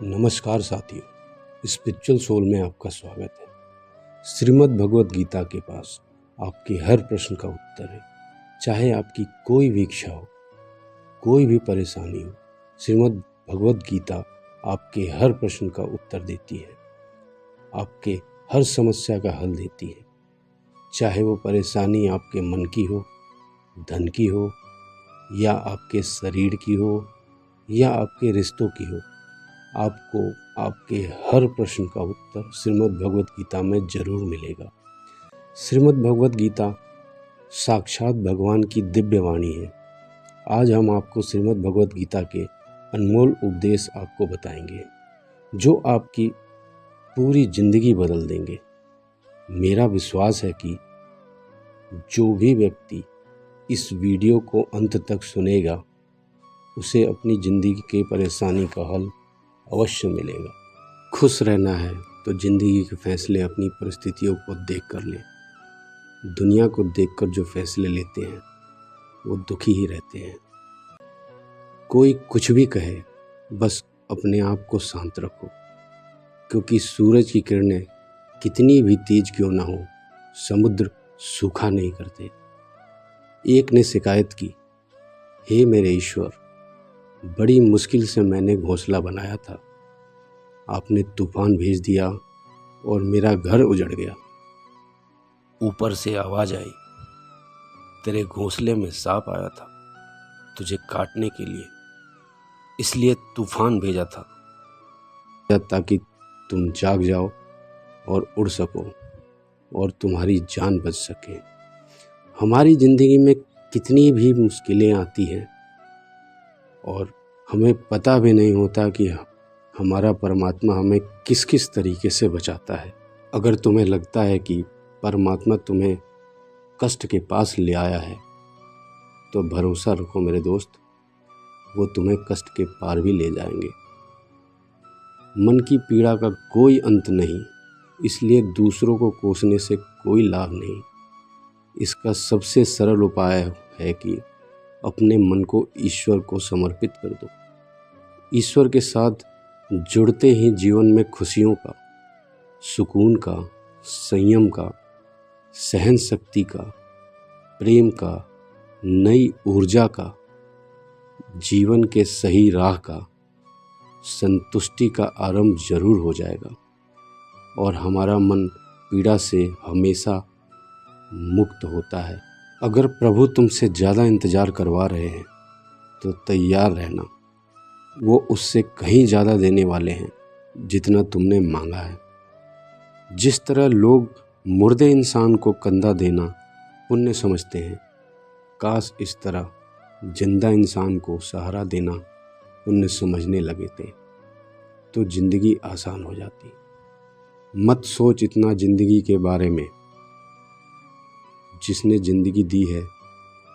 नमस्कार साथियों, spiritual soul में आपका स्वागत है। श्रीमद् भगवद गीता के पास आपके हर प्रश्न का उत्तर है। चाहे आपकी कोई भी इच्छा हो, कोई भी परेशानी हो, श्रीमद् भगवद गीता आपके हर प्रश्न का उत्तर देती है, आपके हर समस्या का हल देती है। चाहे वो परेशानी आपके मन की हो, धन की हो, या आपके शरीर की हो, या आपके रिश्तों की हो, आपको आपके हर प्रश्न का उत्तर श्रीमद् भगवद गीता में जरूर मिलेगा। श्रीमद् भगवद गीता साक्षात भगवान की दिव्य वाणी है। आज हम आपको श्रीमद् भगवद गीता के अनमोल उपदेश आपको बताएंगे, जो आपकी पूरी जिंदगी बदल देंगे। मेरा विश्वास है कि जो भी व्यक्ति इस वीडियो को अंत तक सुनेगा, उसे अपनी ज़िंदगी की परेशानी का हल अवश्य मिलेगा। खुश रहना है तो ज़िंदगी के फैसले अपनी परिस्थितियों को देख कर लें। दुनिया को देखकर जो फैसले लेते हैं वो दुखी ही रहते हैं। कोई कुछ भी कहे, बस अपने आप को शांत रखो, क्योंकि सूरज की किरणें कितनी भी तेज क्यों ना हो, समुद्र सूखा नहीं करते। एक ने शिकायत की, हे मेरे ईश्वर, बड़ी मुश्किल से मैंने घोंसला बनाया था, आपने तूफान भेज दिया और मेरा घर उजड़ गया। ऊपर से आवाज़ आई, तेरे घोंसले में सांप आया था तुझे काटने के लिए, इसलिए तूफान भेजा था, ताकि तुम जाग जाओ और उड़ सको और तुम्हारी जान बच सके। हमारी ज़िंदगी में कितनी भी मुश्किलें आती हैं और हमें पता भी नहीं होता कि हमारा परमात्मा हमें किस किस तरीके से बचाता है। अगर तुम्हें लगता है कि परमात्मा तुम्हें कष्ट के पास ले आया है, तो भरोसा रखो मेरे दोस्त, वो तुम्हें कष्ट के पार भी ले जाएंगे। मन की पीड़ा का कोई अंत नहीं, इसलिए दूसरों को कोसने से कोई लाभ नहीं। इसका सबसे सरल उपाय है कि अपने मन को ईश्वर को समर्पित कर दो। ईश्वर के साथ जुड़ते ही जीवन में खुशियों का, सुकून का, संयम का, सहन शक्ति का, प्रेम का, नई ऊर्जा का, जीवन के सही राह का, संतुष्टि का आरंभ जरूर हो जाएगा और हमारा मन पीड़ा से हमेशा मुक्त होता है। अगर प्रभु तुमसे ज़्यादा इंतज़ार करवा रहे हैं तो तैयार रहना, वो उससे कहीं ज़्यादा देने वाले हैं जितना तुमने मांगा है। जिस तरह लोग मुर्दे इंसान को कंधा देना पुण्य समझते हैं, काश इस तरह जिंदा इंसान को सहारा देना पुण्य समझने लगे थे, तो ज़िंदगी आसान हो जाती। मत सोच इतना ज़िंदगी के बारे में, जिसने ज़िंदगी दी है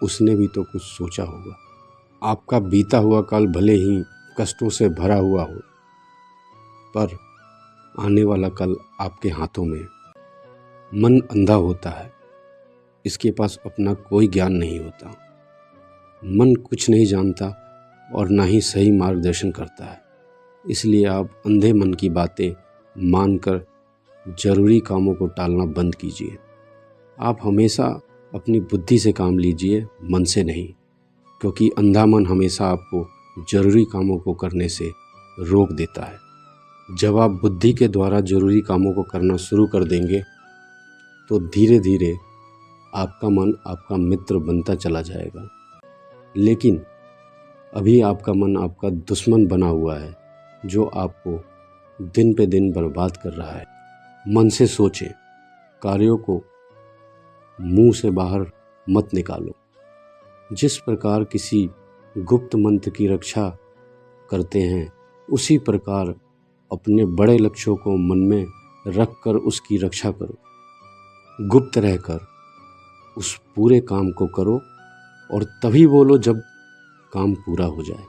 उसने भी तो कुछ सोचा होगा। आपका बीता हुआ कल भले ही कष्टों से भरा हुआ हो, पर आने वाला कल आपके हाथों में। मन अंधा होता है, इसके पास अपना कोई ज्ञान नहीं होता। मन कुछ नहीं जानता और ना ही सही मार्गदर्शन करता है, इसलिए आप अंधे मन की बातें मानकर जरूरी कामों को टालना बंद कीजिए। आप हमेशा अपनी बुद्धि से काम लीजिए, मन से नहीं, क्योंकि अंधा मन हमेशा आपको जरूरी कामों को करने से रोक देता है। जब आप बुद्धि के द्वारा जरूरी कामों को करना शुरू कर देंगे, तो धीरे धीरे आपका मन आपका मित्र बनता चला जाएगा। लेकिन अभी आपका मन आपका दुश्मन बना हुआ है, जो आपको दिन पे दिन बर्बाद कर रहा है। मन से सोचें, कार्यों को मुंह से बाहर मत निकालो। जिस प्रकार किसी गुप्त मंत्र की रक्षा करते हैं, उसी प्रकार अपने बड़े लक्ष्यों को मन में रखकर उसकी रक्षा करो। गुप्त रहकर उस पूरे काम को करो और तभी बोलो जब काम पूरा हो जाए,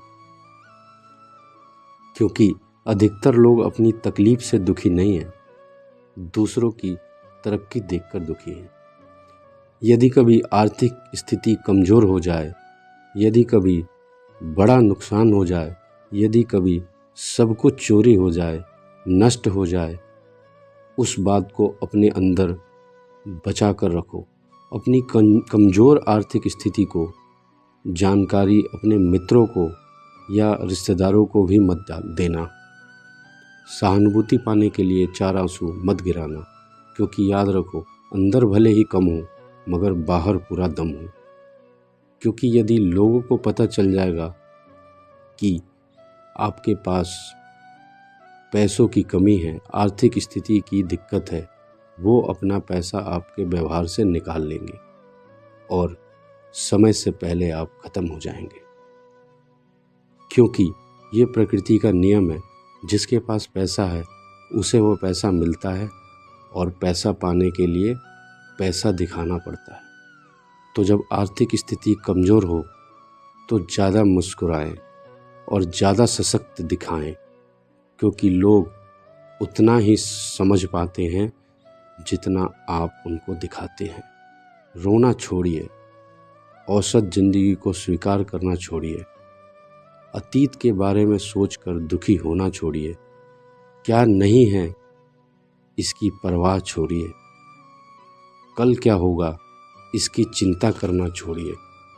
क्योंकि अधिकतर लोग अपनी तकलीफ से दुखी नहीं हैं, दूसरों की तरक्की देखकर दुखी हैं। यदि कभी आर्थिक स्थिति कमज़ोर हो जाए, यदि कभी बड़ा नुकसान हो जाए, यदि कभी सब कुछ चोरी हो जाए, नष्ट हो जाए, उस बात को अपने अंदर बचा कर रखो। अपनी कमज़ोर आर्थिक स्थिति को जानकारी अपने मित्रों को या रिश्तेदारों को भी मत देना। सहानुभूति पाने के लिए 4 आंसू मत गिराना, क्योंकि याद रखो, अंदर भले ही कम हो मगर बाहर पूरा दम हो। क्योंकि यदि लोगों को पता चल जाएगा कि आपके पास पैसों की कमी है, आर्थिक स्थिति की दिक्कत है, वो अपना पैसा आपके व्यवहार से निकाल लेंगे और समय से पहले आप ख़त्म हो जाएंगे। क्योंकि ये प्रकृति का नियम है, जिसके पास पैसा है उसे वो पैसा मिलता है और पैसा पाने के लिए पैसा दिखाना पड़ता है। तो जब आर्थिक स्थिति कमज़ोर हो तो ज़्यादा मुस्कुराएं और ज़्यादा सशक्त दिखाएं, क्योंकि लोग उतना ही समझ पाते हैं जितना आप उनको दिखाते हैं। रोना छोड़िए, औसत ज़िंदगी को स्वीकार करना छोड़िए, अतीत के बारे में सोचकर दुखी होना छोड़िए, क्या नहीं है इसकी परवाह छोड़िए, कल क्या होगा इसकी चिंता करना छोड़िए।